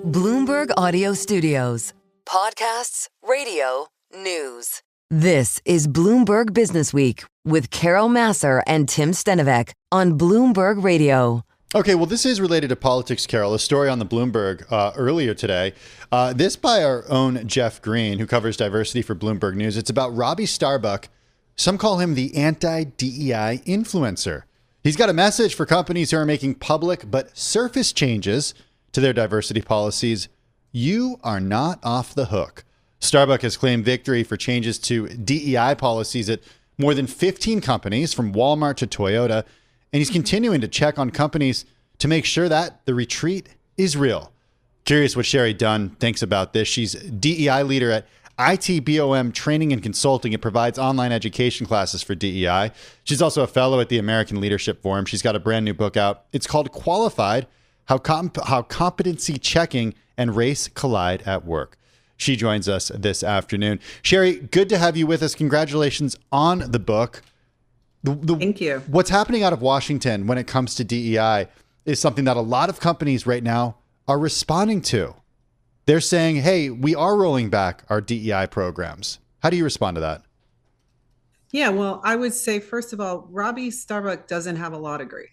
Bloomberg Audio Studios. Podcasts, radio, news. This is Bloomberg Business Week with Carol Massar and Tim Stenovec on Bloomberg Radio. Okay, well, this is related to politics, Carol. A story on the Bloomberg earlier today. This by our own Jeff Green, who covers diversity for Bloomberg News. It's about Robbie Starbuck. Some call him the anti-DEI influencer. He's got a message for companies who are making public but surface changes to their diversity policies. You are not off the hook. Starbucks has claimed victory for changes to DEI policies at more than 15 companies, from Walmart to Toyota, and he's continuing to check on companies to make sure that the retreat is real. Curious what Sherry Dunn thinks about this. She's DEI leader at ITBOM Training and Consulting. It provides online education classes for DEI. She's also a fellow at the American Leadership Forum. She's got a brand new book out. It's called Qualified: How Competency Checking and Race Collide at Work. She joins us this afternoon. Sherry, good to have you with us. Congratulations on the book. Thank you. What's happening out of Washington when it comes to DEI is something that a lot of companies right now are responding to. They're saying, hey, we are rolling back our DEI programs. How do you respond to that? Yeah, well, I would say, first of all, Robbie Starbuck doesn't have a law degree.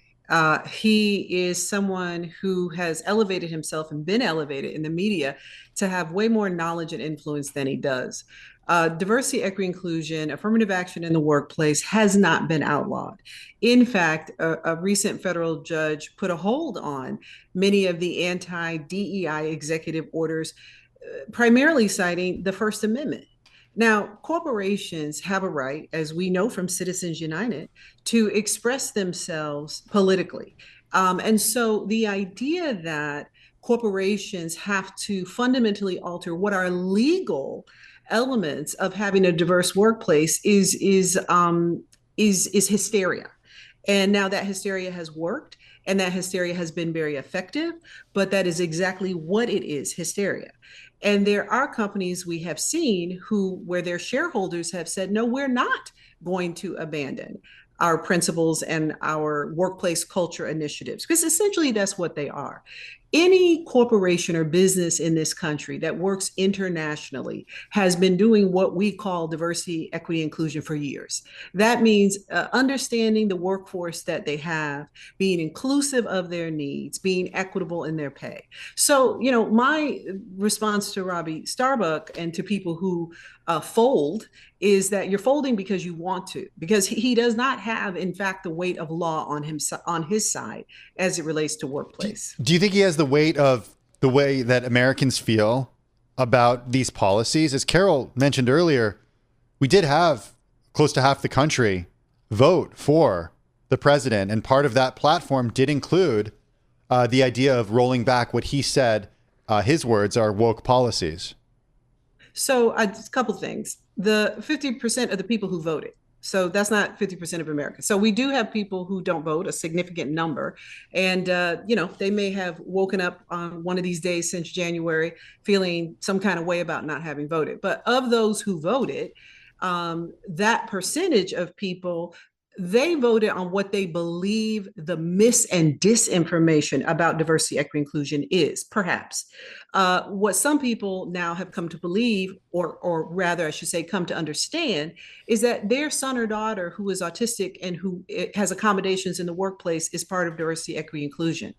He is someone who has elevated himself and been elevated in the media to have way more knowledge and influence than he does. Diversity, equity, inclusion, affirmative action in the workplace has not been outlawed. In fact, a recent federal judge put a hold on many of the anti-DEI executive orders, primarily citing the First Amendment. Now, corporations have a right, as we know from Citizens United, to express themselves politically. And so the idea that corporations have to fundamentally alter what are legal elements of having a diverse workplace is hysteria. And now that hysteria has worked, and that hysteria has been very effective, but that is exactly what it is, hysteria. And there are companies we have seen where their shareholders have said, no, we're not going to abandon our principles and our workplace culture initiatives, because essentially that's what they are. Any corporation or business in this country that works internationally has been doing what we call diversity, equity, inclusion for years. That means understanding the workforce that they have, being inclusive of their needs, being equitable in their pay. So, my response to Robbie Starbuck and to people who fold is that you're folding because you want to, because he does not have, in fact, the weight of law on his side as it relates to workplace. Do you think he has the weight of the way that Americans feel about these policies? As Carol mentioned earlier, we did have close to half the country vote for the president, and part of that platform did include the idea of rolling back what he said, his words are woke policies. So a couple things. The 50% of the people who voted. So that's not 50% of America. So we do have people who don't vote, a significant number. And, they may have woken up on one of these days since January feeling some kind of way about not having voted. But of those who voted, that percentage of people, they voted on what they believe the mis and disinformation about diversity, equity, inclusion is, perhaps. What some people now have come to believe, or rather, I should say, come to understand, is that their son or daughter who is autistic and who has accommodations in the workplace is part of diversity, equity, inclusion.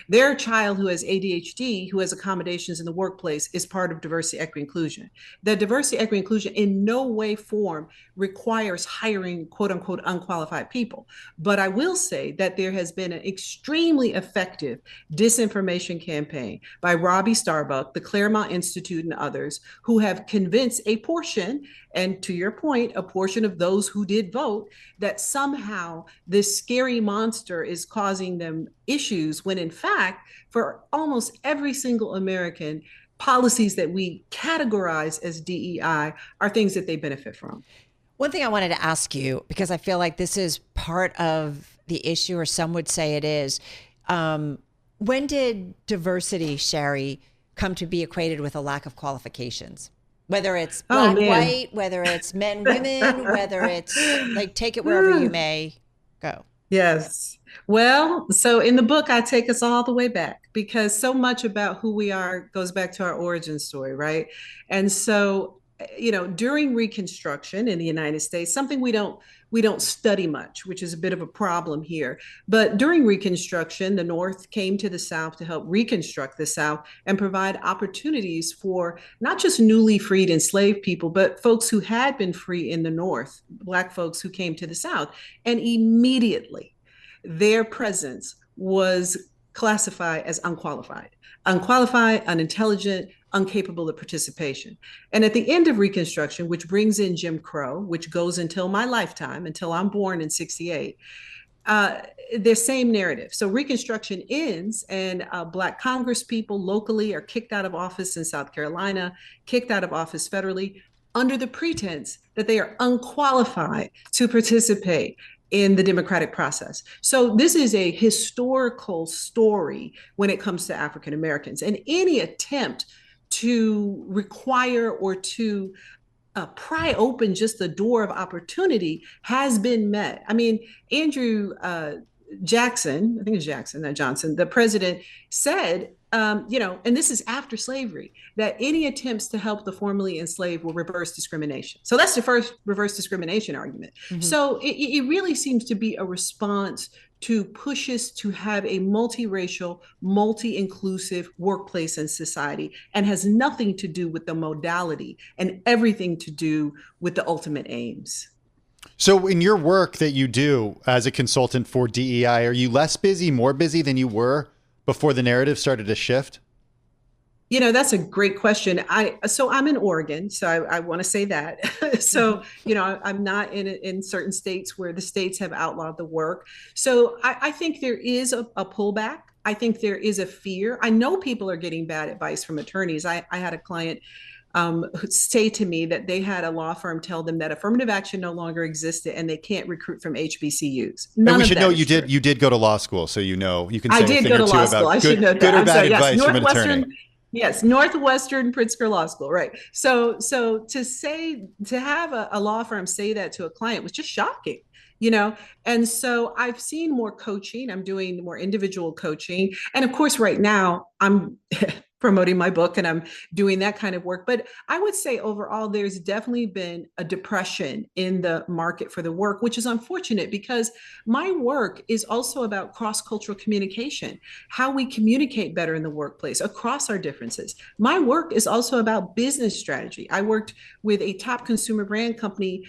Their child who has ADHD, who has accommodations in the workplace, is part of diversity, equity, inclusion. That diversity, equity, inclusion in no way, form requires hiring quote unquote unqualified people. But I will say that there has been an extremely effective disinformation campaign by Robbie Starbuck, the Claremont Institute, and others who have convinced a portion, and to your point, a portion of those who did vote, that somehow this scary monster is causing them issues, when in fact, for almost every single American, policies that we categorize as DEI are things that they benefit from. One thing I wanted to ask you, because I feel like this is part of the issue, or some would say it is, when did diversity, Sherry, come to be equated with a lack of qualifications? Whether it's black, white, whether it's men, women, whether it's like, take it wherever you may go. Yes. Well, so in the book, I take us all the way back because so much about who we are goes back to our origin story, right? And so, during Reconstruction in the United States, something we don't study much, which is a bit of a problem here. But during Reconstruction, the North came to the South to help reconstruct the South and provide opportunities for not just newly freed enslaved people, but folks who had been free in the North, Black folks who came to the South. And immediately, their presence was classified as unqualified, unintelligent, incapable of participation. And at the end of Reconstruction, which brings in Jim Crow, which goes until my lifetime, until I'm born in 68, uh, their same narrative. So Reconstruction ends, and Black Congress people locally are kicked out of office in South Carolina, kicked out of office federally, under the pretense that they are unqualified to participate in the democratic process. So this is a historical story when it comes to African Americans. And any attempt to require or to pry open just the door of opportunity has been met. I mean, Andrew Jackson, I think it's Jackson, not Johnson, the president said, and this is after slavery, that any attempts to help the formerly enslaved will reverse discrimination. So that's the first reverse discrimination argument. Mm-hmm. So it really seems to be a response to pushes to have a multiracial, multi-inclusive workplace and society, and has nothing to do with the modality and everything to do with the ultimate aims. So in your work that you do as a consultant for DEI, are you less busy, more busy than you were before the narrative started to shift? That's a great question. I'm in Oregon, so I want to say that. So, I'm not in certain states where the states have outlawed the work. So I think there is a pullback. I think there is a fear. I know people are getting bad advice from attorneys. I had a client say to me that they had a law firm tell them that affirmative action no longer existed and they can't recruit from HBCUs. And we should know you did go to law school, so you can say a thing or two about good or bad advice from an attorney. Yes, Northwestern Pritzker Law School, right? So to have a law firm say that to a client was just shocking, And so I've seen more coaching. I'm doing more individual coaching, and of course, right now I'm promoting my book and I'm doing that kind of work. But I would say overall, there's definitely been a depression in the market for the work, which is unfortunate because my work is also about cross-cultural communication, how we communicate better in the workplace across our differences. My work is also about business strategy. I worked with a top consumer brand company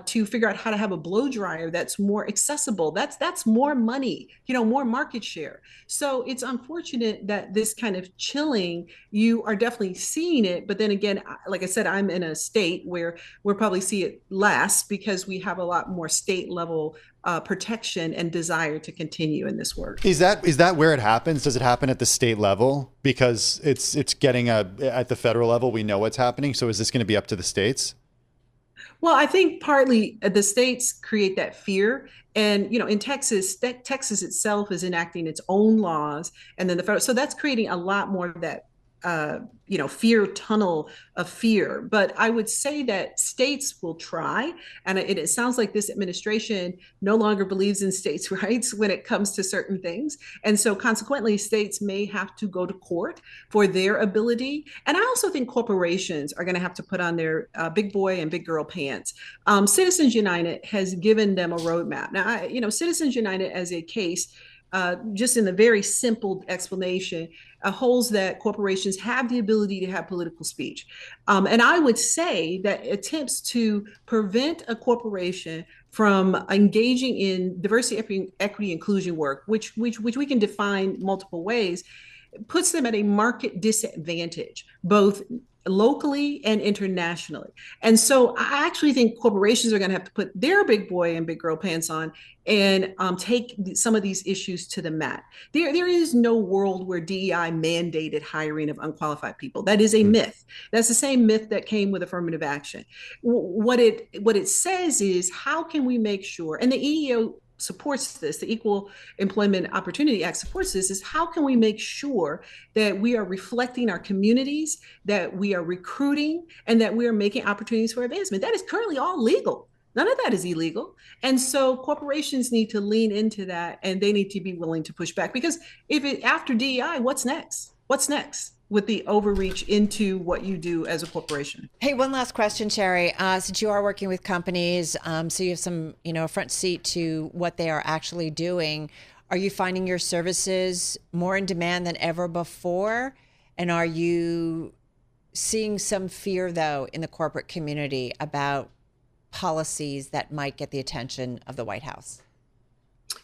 to figure out how to have a blow dryer that's more accessible. That's more money, more market share. So it's unfortunate that this kind of chilling, you are definitely seeing it. But then again, like I said, I'm in a state where we'll probably see it less because we have a lot more state level protection and desire to continue in this work. Is that where it happens? Does it happen at the state level? Because it's getting at the federal level, we know what's happening. So is this going to be up to the states? Well, I think partly the states create that fear. And, in Texas, Texas itself is enacting its own laws. And then the federal, so that's creating a lot more of that, fear tunnel of fear. But I would say that states will try. And it sounds like this administration no longer believes in states' rights when it comes to certain things. And so consequently, states may have to go to court for their ability. And I also think corporations are going to have to put on their big boy and big girl pants. Citizens United has given them a roadmap. Now, Citizens United as a case, just in the very simple explanation, holds that corporations have the ability to have political speech. And I would say that attempts to prevent a corporation from engaging in diversity, equity, inclusion work, which we can define multiple ways, puts them at a market disadvantage, both locally and internationally. And so I actually think corporations are going to have to put their big boy and big girl pants on and take some of these issues to the mat. There is no world where DEI mandated hiring of unqualified people. That is a myth. That's the same myth that came with affirmative action. What it says is, how can we make sure, and the EEO supports this, the Equal Employment Opportunity Act supports this, is how can we make sure that we are reflecting our communities, that we are recruiting, and that we are making opportunities for advancement? That is currently all legal. None of that is illegal. And so corporations need to lean into that, and they need to be willing to push back, because after DEI, what's next? What's next with the overreach into what you do as a corporation? Hey, one last question, Sherry. Since you are working with companies, so you have some, front seat to what they are actually doing. Are you finding your services more in demand than ever before? And are you seeing some fear, though, in the corporate community about policies that might get the attention of the White House?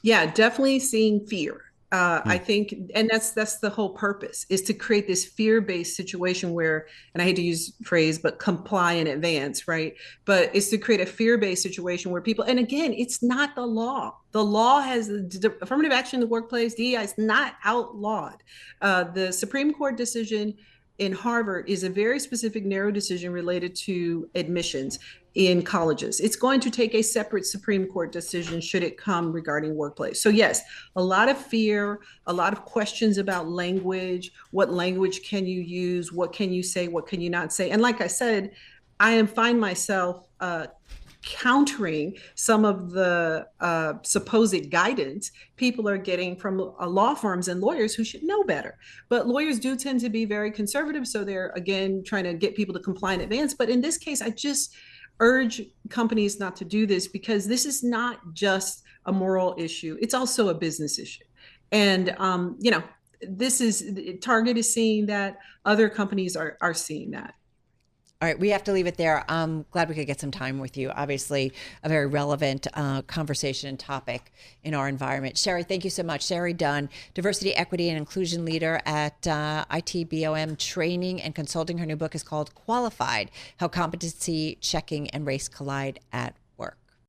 Yeah, definitely seeing fear. I think, and that's the whole purpose, is to create this fear-based situation where, and I hate to use the phrase, but comply in advance, right? But it's to create a fear-based situation where people, and again, it's not the law. The law has the affirmative action in the workplace, DEI is not outlawed. The Supreme Court decision in Harvard is a very specific, narrow decision related to admissions in colleges. It's going to take a separate Supreme Court decision should it come regarding workplace. So yes, a lot of fear, a lot of questions about language. What language can you use? What can you say? What can you not say? And like I said, find myself countering some of the supposed guidance people are getting from law firms and lawyers who should know better. But lawyers do tend to be very conservative. So they're, again, trying to get people to comply in advance. But in this case, I just urge companies not to do this, because this is not just a moral issue. It's also a business issue. And, Target is seeing that, other companies are seeing that. All right, we have to leave it there. I'm glad we could get some time with you. Obviously, a very relevant conversation and topic in our environment. Sherry, thank you so much. Sherry Dunn, Diversity, Equity, and Inclusion Leader at ITBOM Training and Consulting. Her new book is called Qualified: How Competency Checking and Race Collide at